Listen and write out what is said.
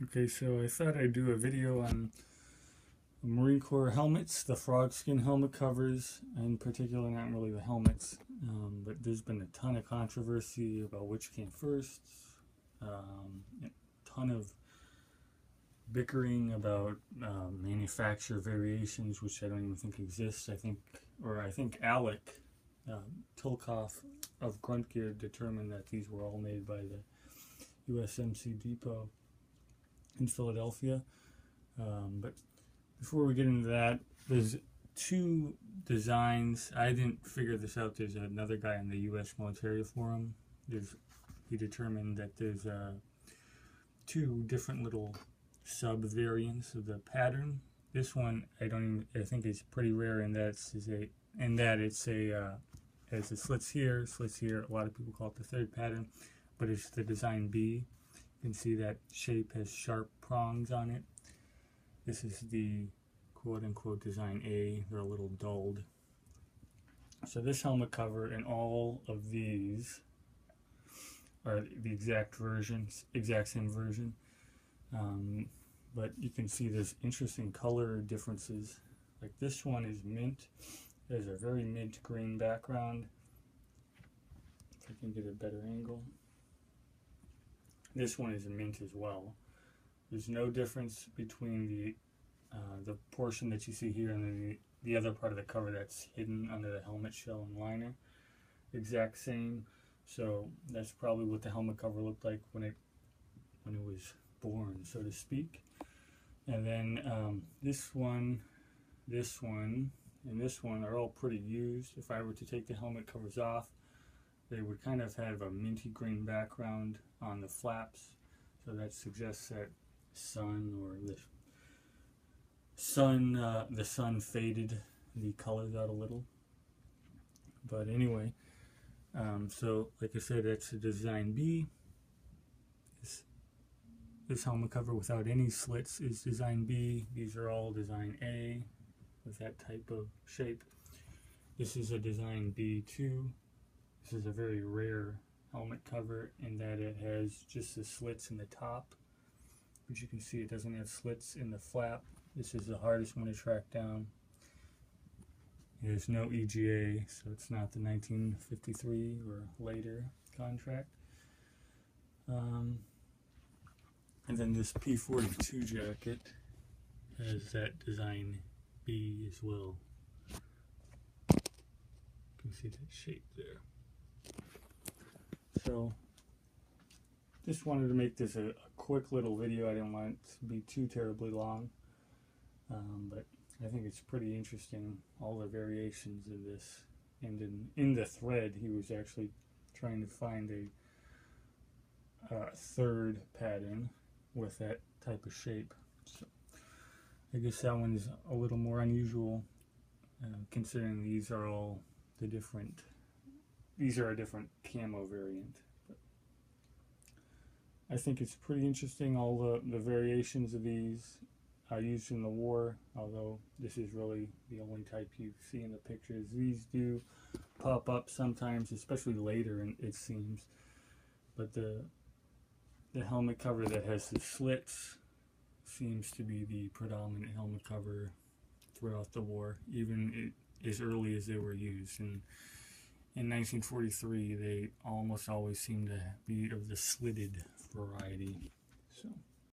Okay, so I thought I'd do a video on Marine Corps helmets, the frog skin helmet covers, in particular, not really the helmets, but there's been a ton of controversy about which came first, a ton of bickering about manufacturer variations, which I don't even think exist. I think Alec Tilkoff of Grunt Gear determined that these were all made by the USMC depot in Philadelphia. But before we get into that, there's two designs. I didn't figure this out. There's another guy in the U.S. Military Forum. He determined that there's two different little sub variants of the pattern. This one I think is pretty rare in that it has the slits here. A lot of people call it the third pattern, but it's the design B. You can see that shape has sharp prongs on it. This is the quote-unquote design A. They're a little dulled. So this helmet cover and all of these are the exact same version. But you can see there's interesting color differences. Like this one is mint. There's a very mint green background. If I can get a better angle. This one is mint as well. There's no difference between the portion that you see here and then the other part of the cover that's hidden under the helmet shell and liner. Exact same. So that's probably what the helmet cover looked like when it was born, so to speak. And then this one, and this one are all pretty used. If I were to take the helmet covers off, they would kind of have a minty green background on the flaps, so that suggests that the sun faded the colors out a little. But anyway, so like I said, that's a design B. This helmet cover without any slits is design B. These are all design A with that type of shape. This is a design B2. This is a very rare helmet cover in that it has just the slits in the top, but you can see it doesn't have slits in the flap. This is the hardest one to track down. There's no EGA, so it's not the 1953 or later contract. And then this P42 jacket has that design B as well. You can see that shape there. So, just wanted to make this a quick little video. I didn't want it to be too terribly long, but I think it's pretty interesting, all the variations of this. And in the thread, he was actually trying to find a third pattern with that type of shape. So I guess that one's a little more unusual, considering these are all a different camo variant. But I think it's pretty interesting, all the variations of these are used in the war, although this is really the only type you see in the pictures. These do pop up sometimes, especially later, it seems, but the helmet cover that has the slits seems to be the predominant helmet cover throughout the war, even as early as they were used. And in 1943, they almost always seem to be of the slitted variety. So.